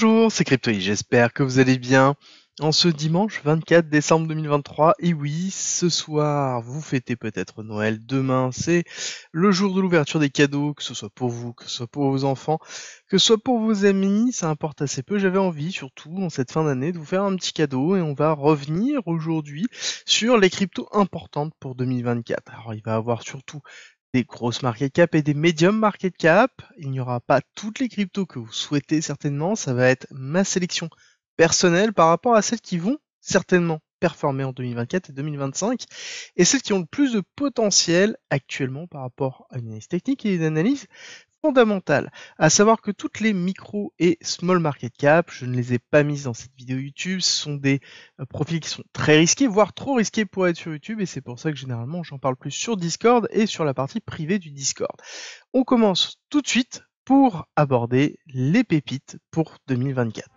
Bonjour, c'est Cryptoï, j'espère que vous allez bien. En ce dimanche 24 décembre 2023, et oui, ce soir, vous fêtez peut-être Noël, demain, c'est le jour de l'ouverture des cadeaux, que ce soit pour vous, que ce soit pour vos enfants, que ce soit pour vos amis, ça importe assez peu. J'avais envie, surtout en cette fin d'année, de vous faire un petit cadeau, et on va revenir aujourd'hui sur les cryptos importantes pour 2024. Alors, il va y avoir surtout des grosses market cap et des medium market cap. Il n'y aura pas toutes les cryptos que vous souhaitez certainement. Ça va être ma sélection personnelle par rapport à celles qui vont certainement performer en 2024 et 2025 et celles qui ont le plus de potentiel actuellement par rapport à une analyse technique et une analyse fondamentale. À savoir que toutes les micro et small market cap, je ne les ai pas mises dans cette vidéo YouTube, ce sont des profils qui sont très risqués, voire trop risqués pour être sur YouTube, et c'est pour ça que généralement j'en parle plus sur Discord et sur la partie privée du Discord. On commence tout de suite pour aborder les pépites pour 2024.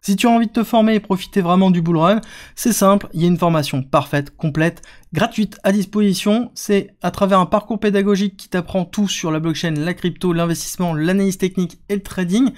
Si tu as envie de te former et profiter vraiment du bull run, c'est simple, il y a une formation parfaite, complète, gratuite à disposition. C'est à travers un parcours pédagogique qui t'apprend tout sur la blockchain, la crypto, l'investissement, l'analyse technique et le trading.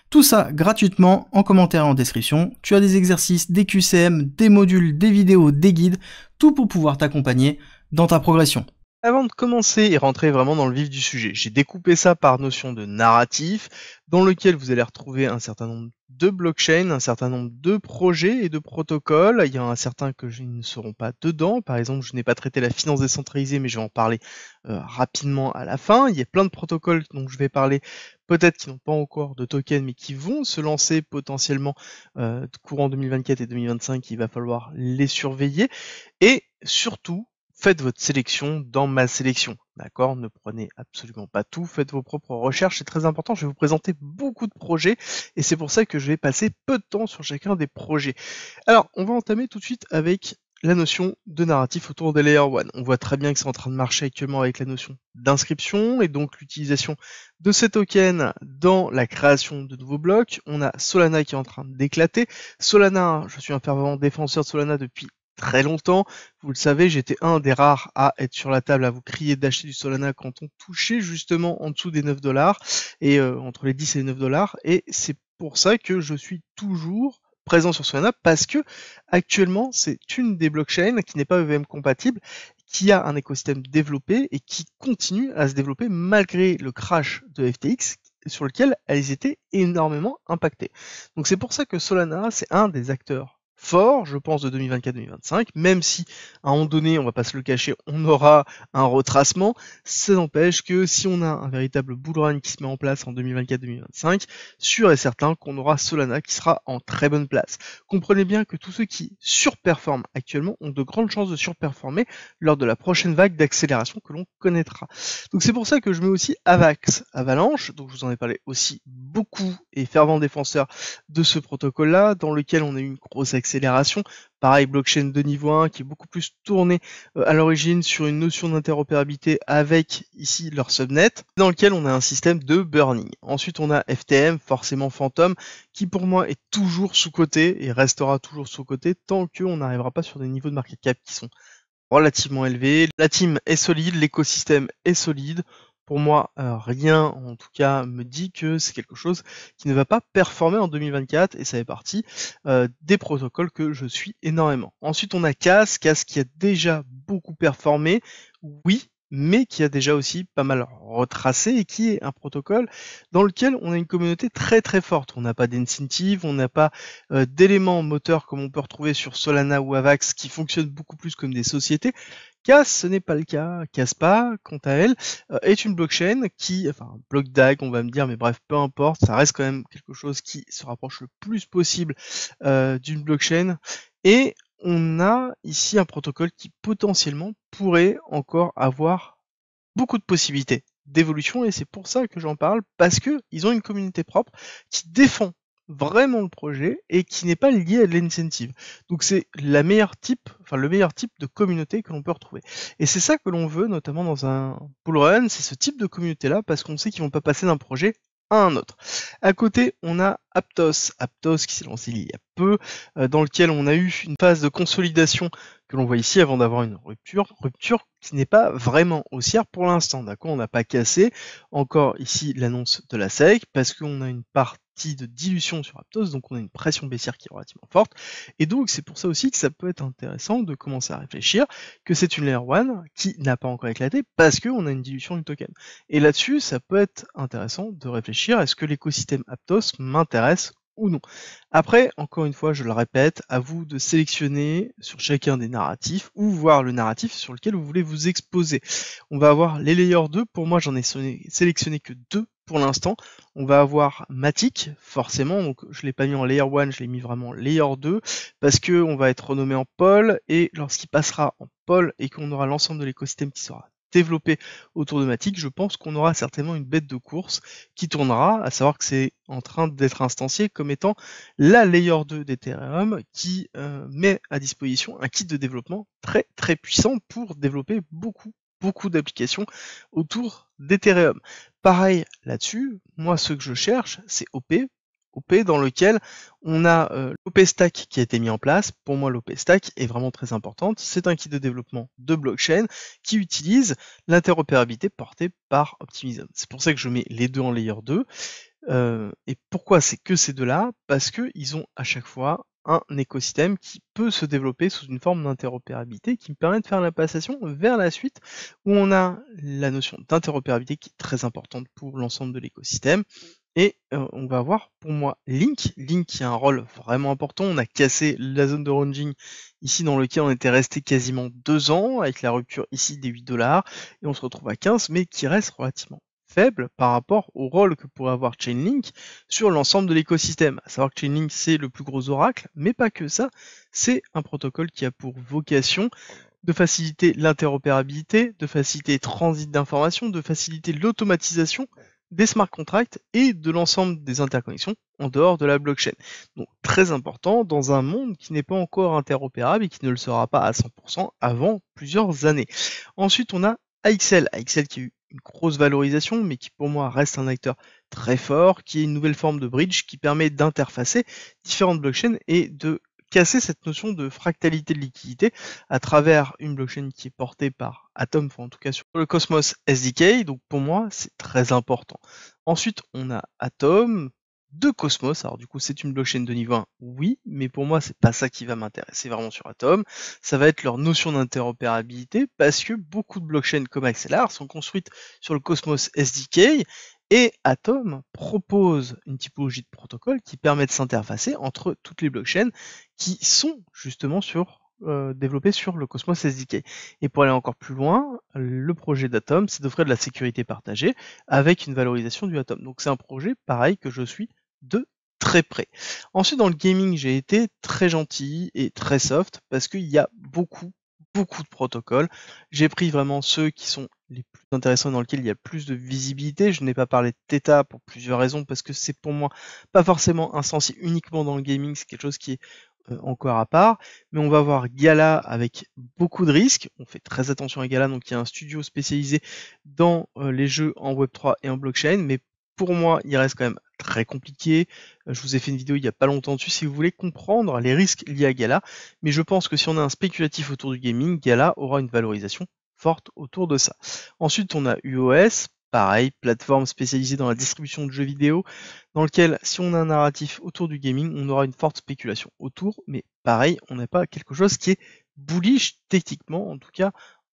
Tout ça gratuitement en commentaire et en description. Tu as des exercices, des QCM, des modules, des vidéos, des guides, tout pour pouvoir t'accompagner dans ta progression. Avant de commencer et rentrer vraiment dans le vif du sujet, j'ai découpé ça par notion de narratif, dans lequel vous allez retrouver un certain nombre de blockchains, un certain nombre de projets et de protocoles. Il y en a certains que je ne seront pas dedans. Par exemple, je n'ai pas traité la finance décentralisée, mais je vais en parler rapidement à la fin. Il y a plein de protocoles dont je vais parler, peut-être qui n'ont pas encore de token, mais qui vont se lancer potentiellement courant 2024 et 2025. Il va falloir les surveiller. Et surtout, faites votre sélection dans ma sélection, d'accord? Ne prenez absolument pas tout, faites vos propres recherches, c'est très important. Je vais vous présenter beaucoup de projets et c'est pour ça que je vais passer peu de temps sur chacun des projets. Alors, on va entamer tout de suite avec la notion de narratif autour des Layer 1. On voit très bien que c'est en train de marcher actuellement avec la notion d'inscription et donc l'utilisation de ces tokens dans la création de nouveaux blocs. On a Solana qui est en train d'éclater. Solana, je suis un fervent défenseur de Solana depuis très longtemps. Vous le savez, j'étais un des rares à être sur la table à vous crier d'acheter du Solana quand on touchait justement en dessous des 9 $ et entre les 10 et les 9 $. Et c'est pour ça que je suis toujours présent sur Solana parce que actuellement c'est une des blockchains qui n'est pas EVM compatible, qui a un écosystème développé et qui continue à se développer malgré le crash de FTX sur lequel elles étaient énormément impactées. Donc c'est pour ça que Solana c'est un des acteurs fort, je pense, de 2024-2025, même si, à un moment donné, on va pas se le cacher, on aura un retracement, ça n'empêche que si on a un véritable bull run qui se met en place en 2024-2025, sûr et certain qu'on aura Solana qui sera en très bonne place. Comprenez bien que tous ceux qui surperforment actuellement ont de grandes chances de surperformer lors de la prochaine vague d'accélération que l'on connaîtra. Donc c'est pour ça que je mets aussi Avax, Avalanche, donc je vous en ai parlé aussi beaucoup et fervent défenseur de ce protocole-là, dans lequel on a eu une grosse accélération. Pareil, blockchain de niveau 1 qui est beaucoup plus tourné à l'origine sur une notion d'interopérabilité avec ici leur subnet, dans lequel on a un système de burning. Ensuite, on a FTM, forcément Phantom, qui pour moi est toujours sous-coté et restera toujours sous-coté tant qu'on n'arrivera pas sur des niveaux de market cap qui sont relativement élevés. La team est solide, l'écosystème est solide. Pour moi, rien en tout cas me dit que c'est quelque chose qui ne va pas performer en 2024 et ça fait partie des protocoles que je suis énormément. Ensuite, on a Cas qui a déjà beaucoup performé, oui, mais qui a déjà aussi pas mal retracé et qui est un protocole dans lequel on a une communauté très très forte. On n'a pas d'incentive, on n'a pas d'éléments moteurs comme on peut retrouver sur Solana ou Avax qui fonctionnent beaucoup plus comme des sociétés. Cas, ce n'est pas le cas. Caspa, quant à elle, est une blockchain qui, enfin, bloc DAG, on va me dire, mais bref, peu importe, ça reste quand même quelque chose qui se rapproche le plus possible d'une blockchain. Et on a ici un protocole qui potentiellement pourrait encore avoir beaucoup de possibilités d'évolution et c'est pour ça que j'en parle parce que ils ont une communauté propre qui défend vraiment le projet et qui n'est pas lié à de l'incentive. Donc c'est le meilleur type de communauté que l'on peut retrouver. Et c'est ça que l'on veut notamment dans un bull run, c'est ce type de communauté là parce qu'on sait qu'ils vont pas passer d'un projet à un autre. À côté, on a Aptos. Aptos qui s'est lancé il y a peu, dans lequel on a eu une phase de consolidation que l'on voit ici avant d'avoir une rupture qui n'est pas vraiment haussière pour l'instant, d'accord? On n'a pas cassé. Encore ici l'annonce de la SEC, parce qu'on a une partie de dilution sur Aptos, donc on a une pression baissière qui est relativement forte, et donc c'est pour ça aussi que ça peut être intéressant de commencer à réfléchir que c'est une Layer 1 qui n'a pas encore éclaté, parce qu'on a une dilution du token. Et là-dessus, ça peut être intéressant de réfléchir, est-ce que l'écosystème Aptos m'intéresse ou non. Après, encore une fois, je le répète, à vous de sélectionner sur chacun des narratifs ou voir le narratif sur lequel vous voulez vous exposer. On va avoir les layers 2, pour moi j'en ai sélectionné que 2 pour l'instant. On va avoir Matic, forcément, donc je l'ai pas mis en layer 1, je l'ai mis vraiment layer 2, parce que on va être renommé en pôle, et lorsqu'il passera en pôle et qu'on aura l'ensemble de l'écosystème qui sera développé autour de Matic, je pense qu'on aura certainement une bête de course qui tournera, à savoir que c'est en train d'être instancié comme étant la layer 2 d'Ethereum qui met à disposition un kit de développement très très puissant pour développer beaucoup d'applications autour d'Ethereum. Pareil là-dessus, moi ce que je cherche, c'est OP dans lequel on a l'OP Stack qui a été mis en place. Pour moi, l'OP Stack est vraiment très importante. C'est un kit de développement de blockchain qui utilise l'interopérabilité portée par Optimism. C'est pour ça que je mets les deux en layer 2. Et pourquoi c'est que ces deux-là? Parce qu'ils ont à chaque fois un écosystème qui peut se développer sous une forme d'interopérabilité qui me permet de faire la passation vers la suite où on a la notion d'interopérabilité qui est très importante pour l'ensemble de l'écosystème. Et on va avoir pour moi Link qui a un rôle vraiment important. On a cassé la zone de ranging ici dans lequel on était resté quasiment 2 ans avec la rupture ici des $8 et on se retrouve à 15 mais qui reste relativement faible par rapport au rôle que pourrait avoir Chainlink sur l'ensemble de l'écosystème. À savoir que Chainlink c'est le plus gros oracle, mais pas que ça, c'est un protocole qui a pour vocation de faciliter l'interopérabilité, de faciliter le transit d'informations, de faciliter l'automatisation des smart contracts et de l'ensemble des interconnexions en dehors de la blockchain. Donc très important dans un monde qui n'est pas encore interopérable et qui ne le sera pas à 100% avant plusieurs années. Ensuite on a AXL qui a eu une grosse valorisation mais qui pour moi reste un acteur très fort, qui est une nouvelle forme de bridge qui permet d'interfacer différentes blockchains et de casser cette notion de fractalité de liquidité à travers une blockchain qui est portée par Atom, enfin en tout cas sur le Cosmos SDK, donc pour moi c'est très important. Ensuite on a Atom de Cosmos, alors du coup c'est une blockchain de niveau 1, oui, mais pour moi c'est pas ça qui va m'intéresser vraiment sur Atom, ça va être leur notion d'interopérabilité, parce que beaucoup de blockchains comme Axelar sont construites sur le Cosmos SDK, et Atom propose une typologie de protocole qui permet de s'interfacer entre toutes les blockchains qui sont justement développées sur le Cosmos SDK. Et pour aller encore plus loin, le projet d'Atom, c'est d'offrir de la sécurité partagée avec une valorisation du Atom. Donc c'est un projet pareil que je suis de très près. Ensuite dans le gaming, j'ai été très gentil et très soft parce qu'il y a beaucoup de protocoles. J'ai pris vraiment ceux qui sont les plus intéressants, dans lesquels il y a plus de visibilité. Je n'ai pas parlé de Theta pour plusieurs raisons, parce que c'est pour moi pas forcément instancié uniquement dans le gaming, c'est quelque chose qui est encore à part. Mais on va voir Gala avec beaucoup de risques. On fait très attention à Gala, donc il y a un studio spécialisé dans les jeux en Web3 et en blockchain, mais pour moi, il reste quand même très compliqué. Je vous ai fait une vidéo il n'y a pas longtemps dessus si vous voulez comprendre les risques liés à Gala. Mais je pense que si on a un spéculatif autour du gaming, Gala aura une valorisation forte autour de ça. Ensuite, on a UOS, pareil, plateforme spécialisée dans la distribution de jeux vidéo, dans lequel si on a un narratif autour du gaming, on aura une forte spéculation autour. Mais pareil, on n'a pas quelque chose qui est bullish techniquement, en tout cas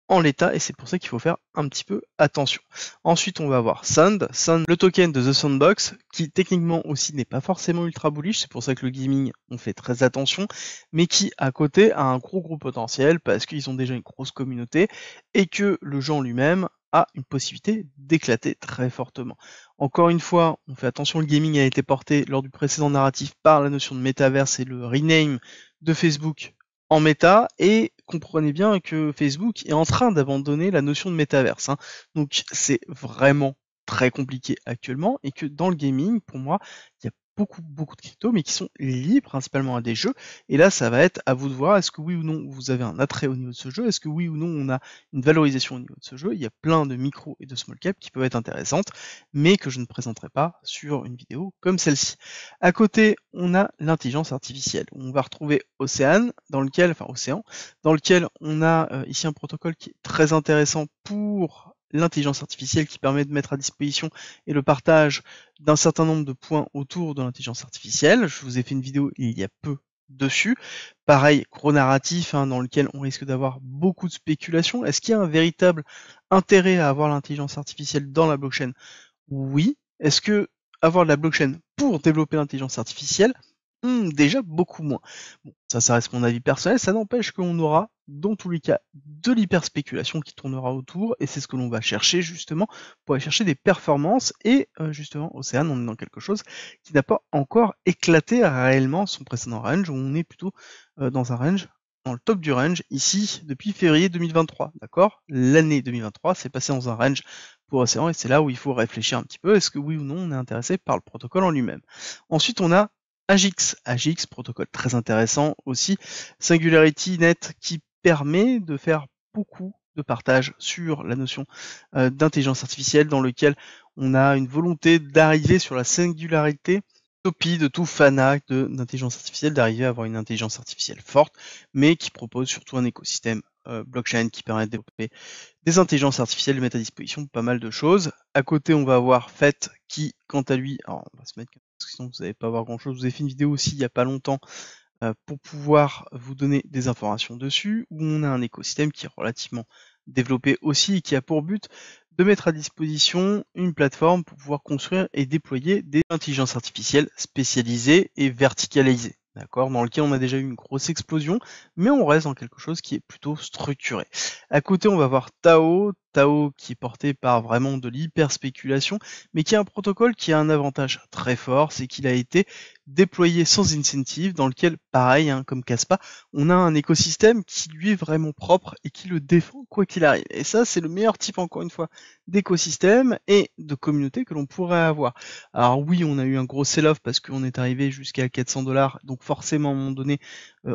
en l'état, et c'est pour ça qu'il faut faire un petit peu attention. Ensuite on va avoir Sand, le token de The Sandbox, qui techniquement aussi n'est pas forcément ultra bullish, c'est pour ça que le gaming on fait très attention, mais qui à côté a un gros potentiel, parce qu'ils ont déjà une grosse communauté, et que le jeu en lui-même a une possibilité d'éclater très fortement. Encore une fois, on fait attention, le gaming a été porté lors du précédent narratif par la notion de métaverse et le rename de Facebook en méta, et comprenez bien que Facebook est en train d'abandonner la notion de métaverse. Donc c'est vraiment très compliqué actuellement, et que dans le gaming, pour moi, il y a beaucoup de crypto, mais qui sont liés principalement à des jeux. Et là, ça va être à vous de voir, est-ce que oui ou non vous avez un attrait au niveau de ce jeu, est-ce que oui ou non on a une valorisation au niveau de ce jeu. Il y a plein de micro et de small cap qui peuvent être intéressantes, mais que je ne présenterai pas sur une vidéo comme celle-ci. À côté, on a l'intelligence artificielle. On va retrouver Océan, dans lequel on a ici un protocole qui est très intéressant pour l'intelligence artificielle, qui permet de mettre à disposition et le partage d'un certain nombre de points autour de l'intelligence artificielle. Je vous ai fait une vidéo il y a peu dessus. Pareil, gros narratif dans lequel on risque d'avoir beaucoup de spéculation. Est-ce qu'il y a un véritable intérêt à avoir l'intelligence artificielle dans la blockchain? Oui. Est-ce que avoir de la blockchain pour développer l'intelligence artificielle? Déjà beaucoup moins. Bon, ça reste mon avis personnel, ça n'empêche qu'on aura, dans tous les cas, de l'hyperspéculation qui tournera autour, et c'est ce que l'on va chercher justement pour aller chercher des performances, et justement, Océan, on est dans quelque chose qui n'a pas encore éclaté réellement son précédent range, où on est plutôt dans un range, dans le top du range, ici, depuis février 2023, d'accord? L'année 2023, c'est passé dans un range pour Océan, et c'est là où il faut réfléchir un petit peu, est-ce que oui ou non on est intéressé par le protocole en lui-même. Ensuite, on a AGIX, protocole très intéressant aussi, Singularity Net qui permet de faire beaucoup de partage sur la notion d'intelligence artificielle, dans lequel on a une volonté d'arriver sur la singularité utopie de tout fanat d'intelligence artificielle, d'arriver à avoir une intelligence artificielle forte, mais qui propose surtout un écosystème blockchain qui permet de développer des intelligences artificielles, de mettre à disposition pas mal de choses. À côté, on va avoir FET qui, quant à lui, alors on va se mettre, parce que sinon vous n'allez pas voir grand chose, je vous ai fait une vidéo aussi il n'y a pas longtemps pour pouvoir vous donner des informations dessus, où on a un écosystème qui est relativement développé aussi et qui a pour but de mettre à disposition une plateforme pour pouvoir construire et déployer des intelligences artificielles spécialisées et verticalisées. D'accord, dans lequel on a déjà eu une grosse explosion, mais on reste dans quelque chose qui est plutôt structuré. À côté, on va voir Tao qui est porté par vraiment de l'hyper-spéculation, mais qui a un protocole qui a un avantage très fort, c'est qu'il a été déployé sans incentive, dans lequel, pareil, comme Kaspa, on a un écosystème qui lui est vraiment propre et qui le défend quoi qu'il arrive. Et ça, c'est le meilleur type, encore une fois, d'écosystème et de communauté que l'on pourrait avoir. Alors oui, on a eu un gros sell-off parce qu'on est arrivé jusqu'à $400, donc forcément, à un moment donné,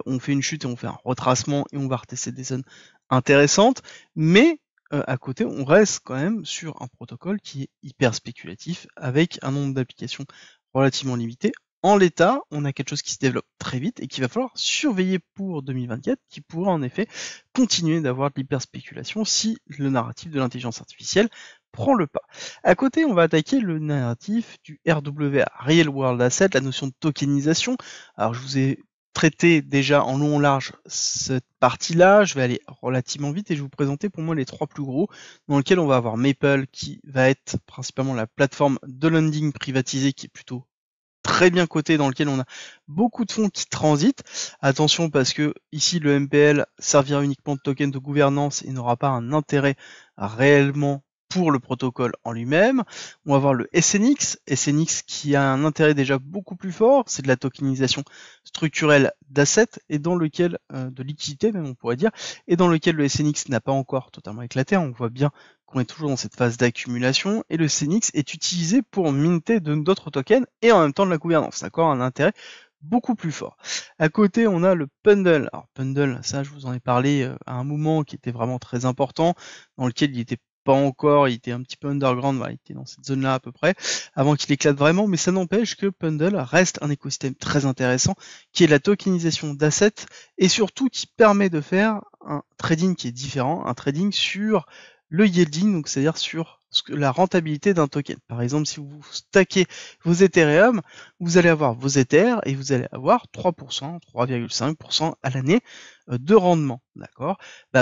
on fait une chute et on fait un retracement et on va retester des zones intéressantes, mais à côté, on reste quand même sur un protocole qui est hyper spéculatif, avec un nombre d'applications relativement limité. En l'état, on a quelque chose qui se développe très vite et qu'il va falloir surveiller pour 2024, qui pourra en effet continuer d'avoir de l'hyperspéculation si le narratif de l'intelligence artificielle prend le pas. À côté, on va attaquer le narratif du RWA, Real World Asset, la notion de tokenisation. Alors, je vous ai traité déjà en long en large cette partie-là, je vais aller relativement vite et je vais vous présenter pour moi les trois plus gros, dans lesquels on va avoir Maple qui va être principalement la plateforme de lending privatisée qui est plutôt très bien coté, dans lequel on a beaucoup de fonds qui transitent. Attention parce que ici le MPL servira uniquement de token de gouvernance et n'aura pas un intérêt réellement pour le protocole en lui-même. On va voir le SNX qui a un intérêt déjà beaucoup plus fort, c'est de la tokenisation structurelle d'assets et dans lequel, de liquidité même on pourrait dire, et dans lequel le SNX n'a pas encore totalement éclaté, on voit bien qu'on est toujours dans cette phase d'accumulation et le SNX est utilisé pour minter d'autres tokens et en même temps de la gouvernance, d'accord, un intérêt beaucoup plus fort. À côté, on a le Pendle. Alors Pendle, ça je vous en ai parlé à un moment qui était vraiment très important, dans lequel il était pas encore, il était un petit peu underground, voilà, il était dans cette zone-là à peu près, avant qu'il éclate vraiment, mais ça n'empêche que Pendle reste un écosystème très intéressant, qui est la tokenisation d'assets, et surtout qui permet de faire un trading qui est différent, un trading sur le yielding, donc c'est-à-dire sur la rentabilité d'un token. Par exemple, si vous stackez vos Ethereum, vous allez avoir vos Ethers et vous allez avoir 3%, 3,5% à l'année de rendement, d'accord?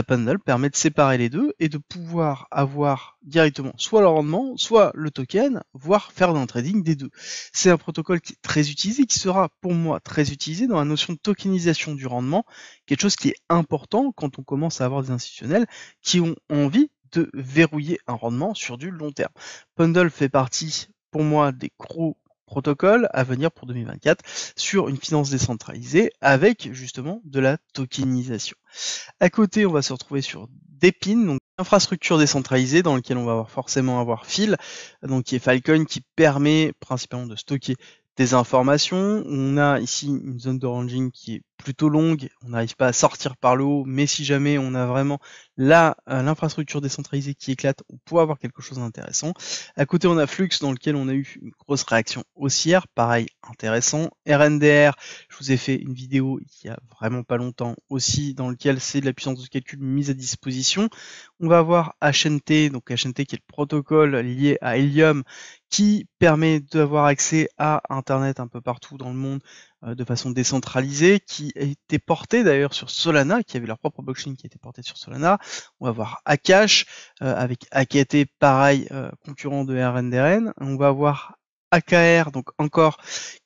Pendle permet de séparer les deux et de pouvoir avoir directement soit le rendement, soit le token, voire faire un trading des deux. C'est un protocole qui est très utilisé, qui sera pour moi très utilisé dans la notion de tokenisation du rendement, quelque chose qui est important quand on commence à avoir des institutionnels qui ont envie de verrouiller un rendement sur du long terme. Pendle fait partie, pour moi, des gros protocoles à venir pour 2024 sur une finance décentralisée avec justement de la tokenisation. À côté, on va se retrouver sur Depin, donc infrastructure décentralisée dans lequel on va forcément avoir Phil, donc qui est Filecoin, qui permet principalement de stocker des informations. On a ici une zone de ranging qui est plutôt longue, on n'arrive pas à sortir par le haut, mais si jamais on a vraiment l'infrastructure décentralisée qui éclate, on pourrait avoir quelque chose d'intéressant. À côté, on a Flux dans lequel on a eu une grosse réaction haussière, pareil, intéressant. RNDR, je vous ai fait une vidéo il y a vraiment pas longtemps aussi, dans lequel c'est de la puissance de calcul mise à disposition. On va avoir HNT, donc HNT qui est le protocole lié à Helium, qui permet d'avoir accès à Internet un peu partout dans le monde de façon décentralisée, qui a été porté d'ailleurs sur Solana, qui avait leur propre blockchain qui a été portée sur Solana. On va avoir Akash, avec AKT, pareil, concurrent de RNDRN. On va avoir AKR, donc encore,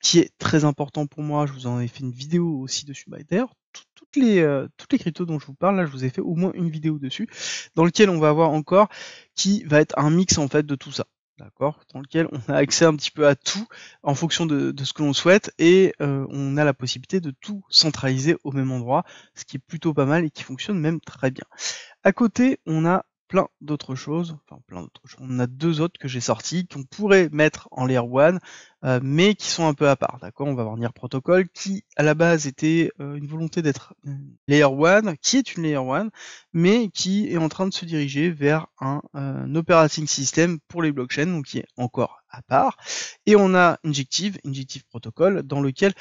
qui est très important pour moi. Je vous en ai fait une vidéo aussi dessus. D'ailleurs, toutes les cryptos dont je vous parle, là, je vous ai fait au moins une vidéo dessus, dans lequel on va avoir encore, qui va être un mix en fait de tout ça. D'accord, dans lequel on a accès un petit peu à tout en fonction de ce que l'on souhaite et on a la possibilité de tout centraliser au même endroit, ce qui est plutôt pas mal et qui fonctionne même très bien. À côté, on a plein d'autres choses, on a deux autres que j'ai sortis qu'on pourrait mettre en layer 1 mais qui sont un peu à part, d'accord. On va voir Near Protocol qui à la base était une volonté d'être layer 1, qui est une layer 1 mais qui est en train de se diriger vers un operating system pour les blockchains, donc qui est encore à part. Et on a Injective Protocol, dans lequel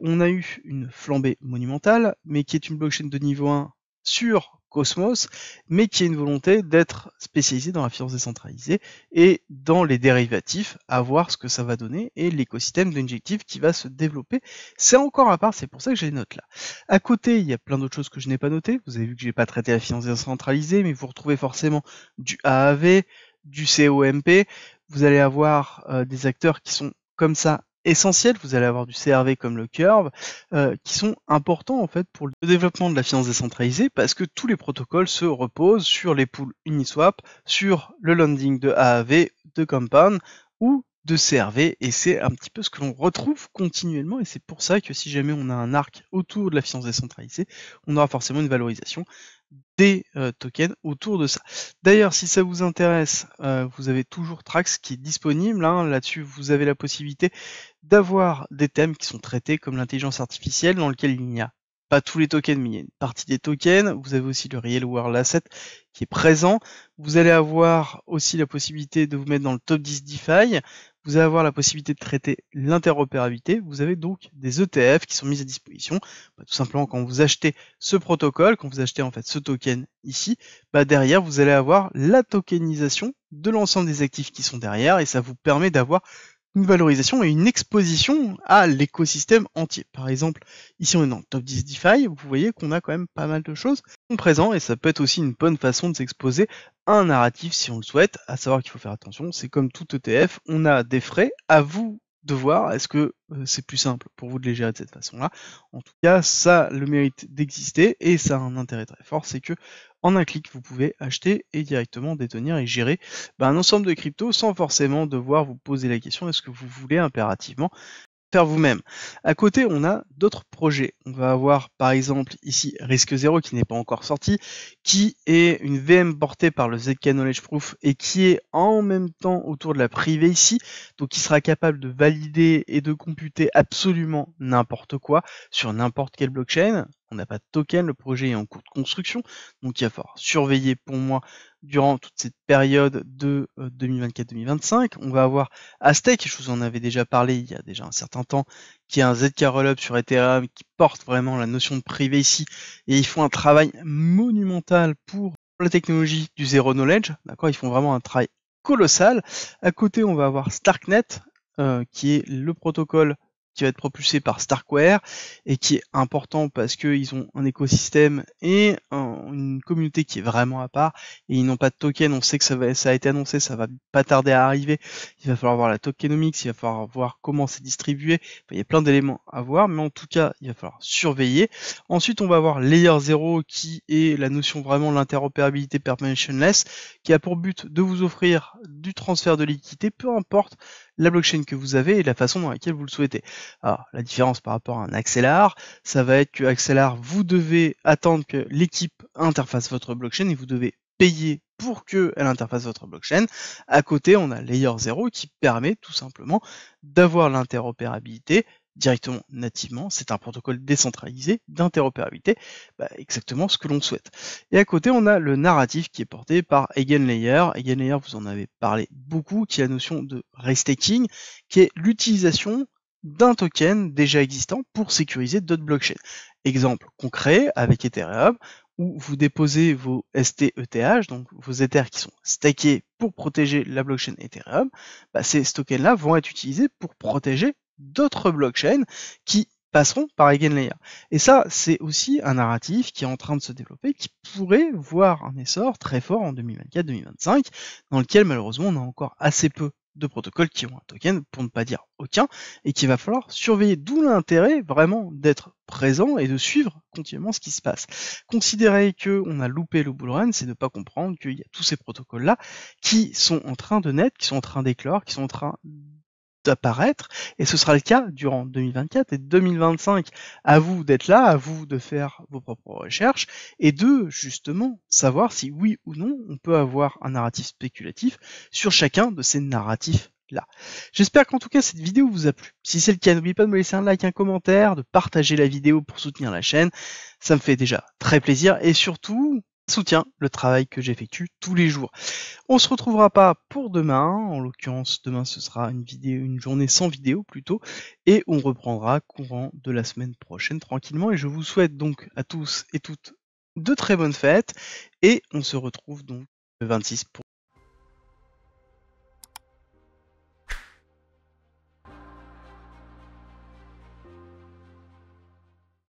on a eu une flambée monumentale, mais qui est une blockchain de niveau 1 sur Cosmos, mais qui a une volonté d'être spécialisée dans la finance décentralisée et dans les dérivatifs, à voir ce que ça va donner, et l'écosystème d'Injective qui va se développer. C'est encore à part, c'est pour ça que j'ai les notes là. À côté, il y a plein d'autres choses que je n'ai pas notées. Vous avez vu que j'ai pas traité la finance décentralisée, mais vous retrouvez forcément du AAV, du COMP. Vous allez avoir des acteurs qui sont comme ça essentiels, vous allez avoir du CRV comme le Curve, qui sont importants en fait pour le développement de la finance décentralisée, parce que tous les protocoles se reposent sur les pools Uniswap, sur le landing de AAV, de Compound ou de CRV, et c'est un petit peu ce que l'on retrouve continuellement, et c'est pour ça que si jamais on a un arc autour de la finance décentralisée, on aura forcément une valorisation des tokens autour de ça. D'ailleurs, si ça vous intéresse, vous avez toujours Trax qui est disponible. Là-dessus, vous avez la possibilité d'avoir des thèmes qui sont traités comme l'intelligence artificielle, dans lequel il n'y a pas tous les tokens, mais il y a une partie des tokens. Vous avez aussi le Real World Asset qui est présent. Vous allez avoir aussi la possibilité de vous mettre dans le top 10 DeFi. Vous allez avoir la possibilité de traiter l'interopérabilité. Vous avez donc des ETF qui sont mis à disposition. Tout simplement, quand vous achetez ce protocole, quand vous achetez en fait ce token ici, derrière, vous allez avoir la tokenisation de l'ensemble des actifs qui sont derrière, et ça vous permet d'avoir une valorisation et une exposition à l'écosystème entier. Par exemple, ici on est dans le top 10 DeFi, vous voyez qu'on a quand même pas mal de choses qui sont présentes, et ça peut être aussi une bonne façon de s'exposer à un narratif si on le souhaite, à savoir qu'il faut faire attention, c'est comme tout ETF, on a des frais, à vous de voir, est-ce que c'est plus simple pour vous de les gérer de cette façon-là. En tout cas, ça a le mérite d'exister, et ça a un intérêt très fort, c'est que en un clic, vous pouvez acheter et directement détenir et gérer un ensemble de cryptos sans forcément devoir vous poser la question est-ce que vous voulez impérativement faire vous-même. À côté, on a d'autres projets. On va avoir par exemple ici Risque Zero qui n'est pas encore sorti, qui est une VM portée par le ZK Knowledge Proof et qui est en même temps autour de la privacy, donc qui sera capable de valider et de computer absolument n'importe quoi sur n'importe quelle blockchain. On n'a pas de token, le projet est en cours de construction, donc il va falloir surveiller pour moi durant toute cette période de 2024-2025. On va avoir Aztec, je vous en avais déjà parlé il y a déjà un certain temps, qui est un ZK Rollup sur Ethereum qui porte vraiment la notion de privacy, et ils font un travail monumental pour la technologie du Zero Knowledge, d'accord, ils font vraiment un travail colossal. À côté, on va avoir Starknet, qui est le protocole qui va être propulsé par Starkware et qui est important parce qu'ils ont un écosystème et une communauté qui est vraiment à part, et ils n'ont pas de token. On sait que ça a été annoncé, ça va pas tarder à arriver. Il va falloir voir la tokenomics, il va falloir voir comment c'est distribué. Il y a plein d'éléments à voir, mais en tout cas, il va falloir surveiller. Ensuite, on va avoir Layer 0 qui est la notion vraiment de l'interopérabilité permissionless, qui a pour but de vous offrir du transfert de liquidité, peu importe la blockchain que vous avez et la façon dans laquelle vous le souhaitez. Alors, la différence par rapport à un Axelar, ça va être que Axelar, vous devez attendre que l'équipe interface votre blockchain et vous devez payer pour qu'elle interface votre blockchain. À côté, on a Layer 0 qui permet tout simplement d'avoir l'interopérabilité directement, nativement. C'est un protocole décentralisé d'interopérabilité, exactement ce que l'on souhaite. Et à côté, on a le narratif qui est porté par EigenLayer. EigenLayer, vous en avez parlé beaucoup, qui est la notion de restaking, qui est l'utilisation d'un token déjà existant pour sécuriser d'autres blockchains. Exemple concret avec Ethereum, où vous déposez vos STETH, donc vos Ethers qui sont stackés pour protéger la blockchain Ethereum, ces tokens-là vont être utilisés pour protéger d'autres blockchains qui passeront par EigenLayer. Et ça, c'est aussi un narratif qui est en train de se développer, qui pourrait voir un essor très fort en 2024-2025, dans lequel malheureusement on a encore assez peu de protocoles qui ont un token, pour ne pas dire aucun, et qu'il va falloir surveiller, d'où l'intérêt vraiment d'être présent et de suivre continuellement ce qui se passe. Considérer qu'on a loupé le bull run, c'est ne pas comprendre qu'il y a tous ces protocoles-là qui sont en train de naître, qui sont en train d'éclore, qui sont en train d'apparaître, et ce sera le cas durant 2024 et 2025. À vous d'être là, à vous de faire vos propres recherches, et de, justement, savoir si oui ou non, on peut avoir un narratif spéculatif sur chacun de ces narratifs-là. J'espère qu'en tout cas, cette vidéo vous a plu. Si c'est le cas, n'oubliez pas de me laisser un like, un commentaire, de partager la vidéo pour soutenir la chaîne. Ça me fait déjà très plaisir, et surtout, soutient le travail que j'effectue tous les jours. On se retrouvera pas pour demain, en l'occurrence demain ce sera une journée sans vidéo plutôt, et on reprendra courant de la semaine prochaine tranquillement, et je vous souhaite donc à tous et toutes de très bonnes fêtes, et on se retrouve donc le 26 pour